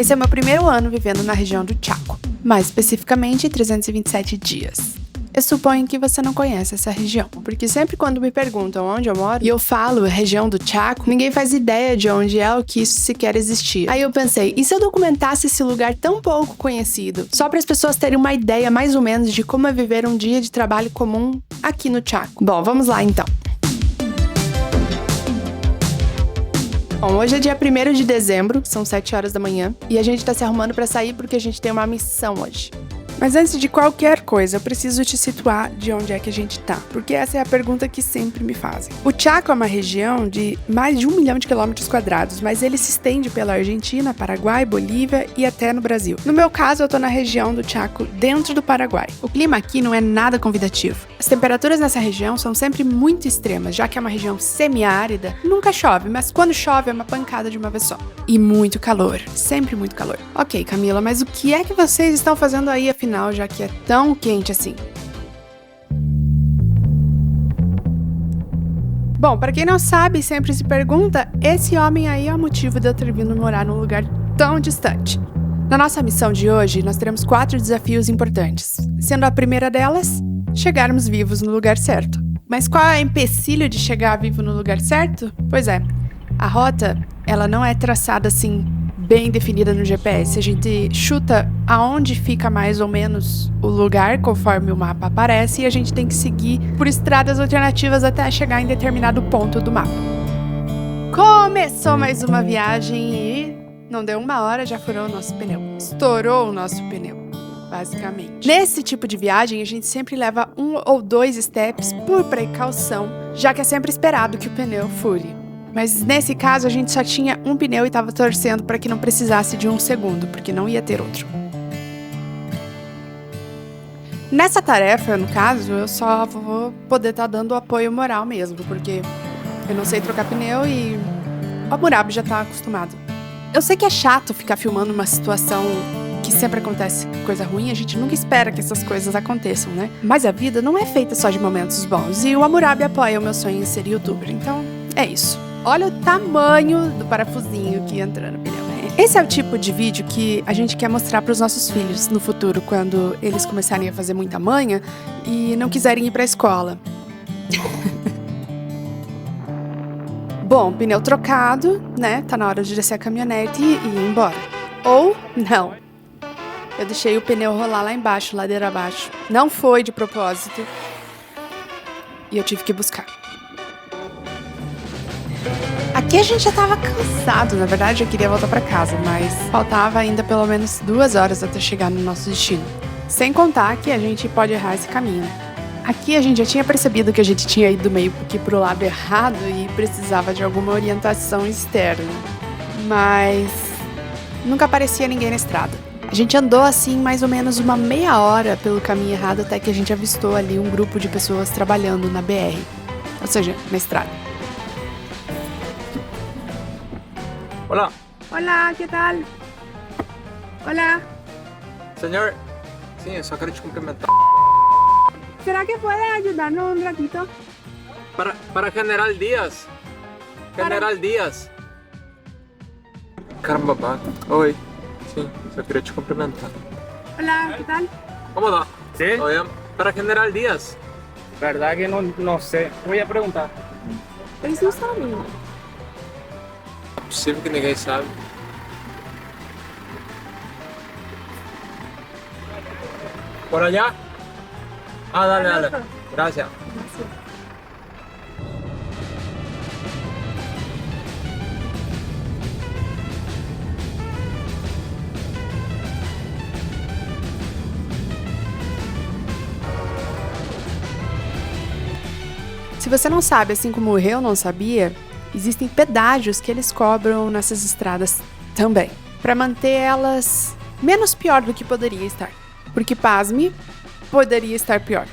Esse é o meu primeiro ano vivendo na região do Chaco, mais especificamente 327 dias. Eu suponho que você não conhece essa região, porque sempre quando me perguntam onde eu moro e eu falo região do Chaco, ninguém faz ideia de onde é ou que isso sequer existia. Aí eu pensei, e se eu documentasse esse lugar tão pouco conhecido, só para as pessoas terem uma ideia mais ou menos de como é viver um dia de trabalho comum aqui no Chaco? Bom, vamos lá então. Bom, hoje é dia 1º de dezembro, são 7 horas da manhã, e a gente tá se arrumando pra sair porque a gente tem uma missão hoje. Mas antes de qualquer coisa, eu preciso te situar de onde é que a gente tá, porque essa é a pergunta que sempre me fazem. O Chaco é uma região de mais de 1 milhão de quilômetros quadrados, mas ele se estende pela Argentina, Paraguai, Bolívia e até no Brasil. No meu caso, eu tô na região do Chaco, dentro do Paraguai. O clima aqui não é nada convidativo. As temperaturas nessa região são sempre muito extremas, já que é uma região semiárida, nunca chove, mas quando chove é uma pancada de uma vez só. E muito calor, sempre muito calor. Ok, Camila, mas o que é que vocês estão fazendo aí, afinal, já que é tão quente assim? Bom, para quem não sabe e sempre se pergunta, esse homem aí é o motivo de eu ter vindo morar num lugar tão distante. Na nossa missão de hoje, nós teremos 4 desafios importantes, sendo a primeira delas, chegarmos vivos no lugar certo. Mas qual é o empecilho de chegar vivo no lugar certo? Pois é, a rota, ela não é traçada assim, bem definida no GPS. A gente chuta aonde fica mais ou menos o lugar, conforme o mapa aparece, e a gente tem que seguir por estradas alternativas até chegar em determinado ponto do mapa. Começou mais uma viagem e não deu 1 hora, já furou o nosso pneu. Estourou o nosso pneu, basicamente. Nesse tipo de viagem, a gente sempre leva 1 ou 2 steps por precaução, já que é sempre esperado que o pneu fure. Mas nesse caso, a gente só tinha um pneu e tava torcendo para que não precisasse de um segundo, porque não ia ter outro. Nessa tarefa, no caso, eu só vou poder estar dando apoio moral mesmo, porque eu não sei trocar pneu e o Hammurabi já tá acostumado. Eu sei que é chato ficar filmando uma situação que sempre acontece coisa ruim, a gente nunca espera que essas coisas aconteçam, né? Mas a vida não é feita só de momentos bons, e o Hammurabi apoia o meu sonho em ser youtuber, então é isso. Olha o tamanho do parafusinho que entra no pneu. Esse é o tipo de vídeo que a gente quer mostrar para os nossos filhos no futuro, quando eles começarem a fazer muita manha e não quiserem ir para a escola. Bom, pneu trocado, né? Tá na hora de descer a caminhonete e ir embora. Ou não. Eu deixei o pneu rolar lá embaixo, ladeira abaixo. Não foi de propósito. E eu tive que buscar. Aqui a gente já tava cansado, na verdade eu queria voltar pra casa, mas faltava ainda pelo menos 2 horas até chegar no nosso destino. Sem contar que a gente pode errar esse caminho. Aqui a gente já tinha percebido que a gente tinha ido meio que pro lado errado e precisava de alguma orientação externa. Mas nunca aparecia ninguém na estrada. A gente andou assim mais ou menos uma meia hora pelo caminho errado até que a gente avistou ali um grupo de pessoas trabalhando na BR, ou seja, na estrada. Hola. Hola, ¿qué tal? Hola. Señor, sim, eu só quero te cumprimentar. ¿Será que puede ayudarnos un ratito? Para General Díaz. General Díaz. Caramba, vaca. Oi. Sim, só queria te cumprimentar. Hola, ¿qué tal? ¿Cómo va? Sí, Oye, para General Díaz. verdad que no sé. Voy a preguntar. Eles não sabem. Não é possível que ninguém sabe. Por allá? Ah, dale, dale. Gracias. Se você não sabe, assim como eu não sabia, existem pedágios que eles cobram nessas estradas também, para manter elas menos pior do que poderia estar. Porque, pasme, poderia estar pior.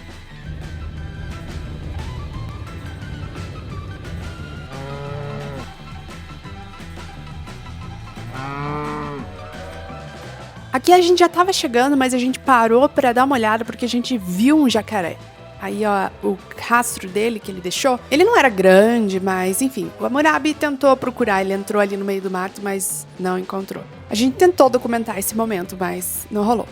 Aqui a gente já tava chegando, mas a gente parou para dar uma olhada porque a gente viu um jacaré. Aí, ó, o rastro dele que ele deixou, ele não era grande, mas enfim, o Hammurabi tentou procurar, ele entrou ali no meio do mato, mas não encontrou. A gente tentou documentar esse momento, mas não rolou.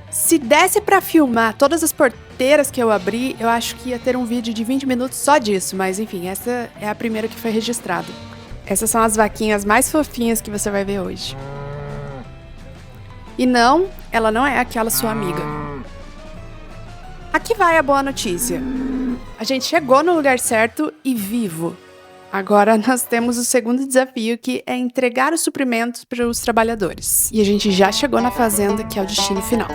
Se desse pra filmar todas as porteiras que eu abri, eu acho que ia ter um vídeo de 20 minutos só disso, mas enfim, essa é a primeira que foi registrada. Essas são as vaquinhas mais fofinhas que você vai ver hoje. E não, ela não é aquela sua amiga. Aqui vai a boa notícia. A gente chegou no lugar certo e vivo. Agora nós temos o segundo desafio, que é entregar os suprimentos para os trabalhadores. E a gente já chegou na fazenda, que é o destino final.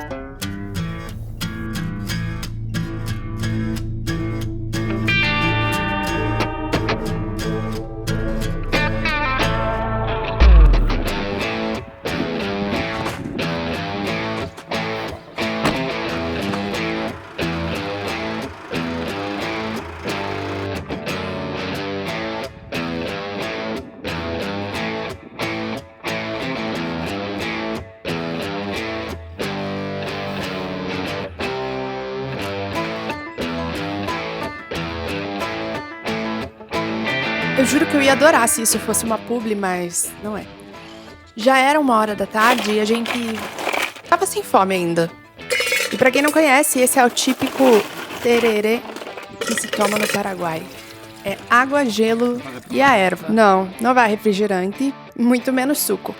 Eu juro que eu ia adorar se isso fosse uma publi, mas não é. Já era 1h da tarde e a gente tava sem fome ainda. E pra quem não conhece, esse é o típico tererê que se toma no Paraguai. É água, gelo e a erva. Não vai refrigerante, muito menos suco.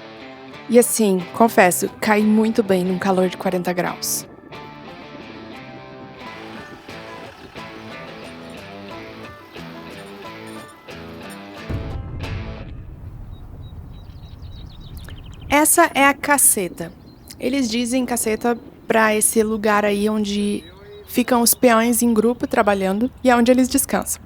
E assim, confesso, cai muito bem num calor de 40 graus. Essa é a caceta. Eles dizem caceta pra esse lugar aí onde ficam os peões em grupo trabalhando e é onde eles descansam.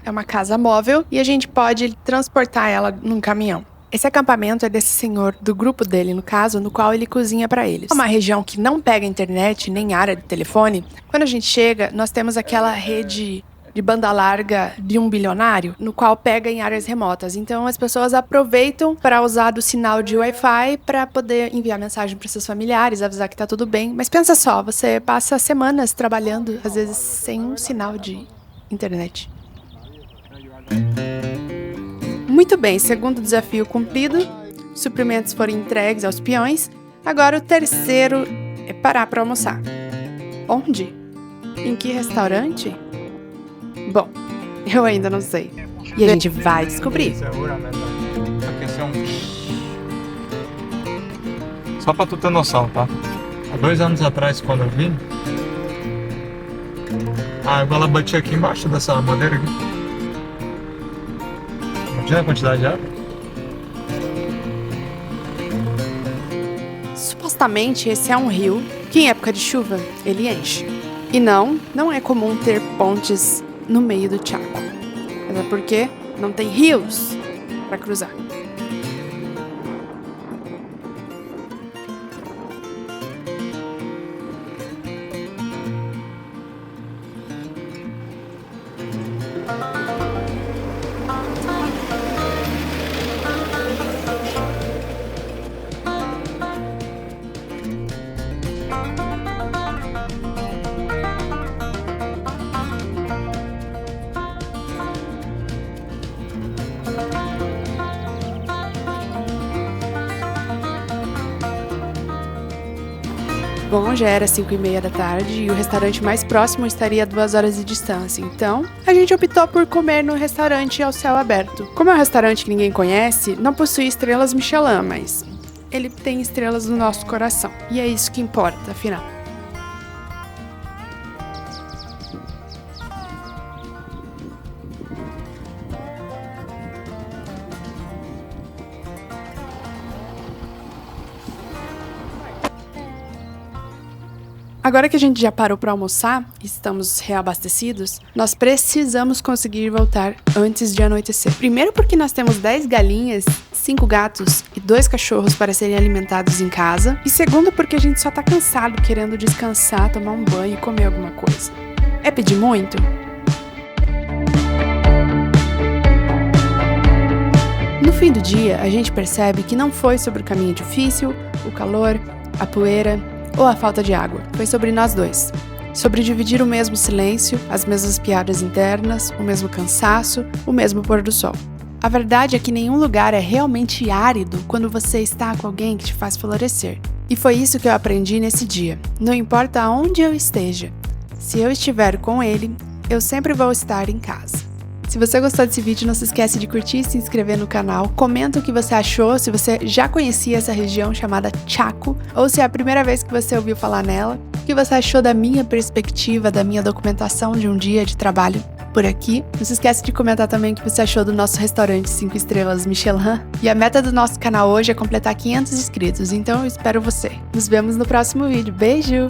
É uma casa móvel e a gente pode transportar ela num caminhão. Esse acampamento é desse senhor, do grupo dele, no caso, no qual ele cozinha pra eles. É uma região que não pega internet nem área de telefone. Quando a gente chega, nós temos aquela rede de banda larga de um bilionário, no qual pega em áreas remotas. Então as pessoas aproveitam para usar do sinal de Wi-Fi para poder enviar mensagem para seus familiares, avisar que tá tudo bem. Mas pensa só, você passa semanas trabalhando, às vezes sem um sinal de internet. Muito bem, segundo desafio cumprido, suprimentos foram entregues aos peões. Agora o terceiro é parar para almoçar. Onde? Em que restaurante? Bom, eu ainda não sei. E a gente vai descobrir. Seguramente. Só pra tu ter noção, tá? Há 2 anos atrás, quando eu vim, a água ela batia aqui embaixo dessa madeira aqui. Imagina a quantidade de água. Supostamente esse é um rio que em época de chuva ele enche. E não é comum ter pontes no meio do Chaco. Mas é porque não tem rios para cruzar. Bom, já era 5h30 da tarde e o restaurante mais próximo estaria a 2 horas de distância. Então, a gente optou por comer no restaurante ao céu aberto. Como é um restaurante que ninguém conhece, não possui estrelas Michelin, mas ele tem estrelas no nosso coração. E é isso que importa, afinal. Agora que a gente já parou para almoçar e estamos reabastecidos, nós precisamos conseguir voltar antes de anoitecer. Primeiro porque nós temos 10 galinhas, 5 gatos e 2 cachorros para serem alimentados em casa. E segundo porque a gente só tá cansado, querendo descansar, tomar um banho e comer alguma coisa. É pedir muito? No fim do dia, a gente percebe que não foi sobre o caminho difícil, o calor, a poeira ou a falta de água. Foi sobre nós dois. sobre dividir o mesmo silêncio, as mesmas piadas internas, o mesmo cansaço, o mesmo pôr do sol. A verdade é que nenhum lugar é realmente árido quando você está com alguém que te faz florescer. E foi isso que eu aprendi nesse dia. Não importa onde eu esteja, se eu estiver com ele, eu sempre vou estar em casa. Se você gostou desse vídeo, não se esquece de curtir e se inscrever no canal. Comenta o que você achou, se você já conhecia essa região chamada Chaco, ou se é a primeira vez que você ouviu falar nela. O que você achou da minha perspectiva, da minha documentação de um dia de trabalho por aqui. Não se esquece de comentar também o que você achou do nosso restaurante 5 estrelas Michelin. E a meta do nosso canal hoje é completar 500 inscritos, então eu espero você. Nos vemos no próximo vídeo. Beijo!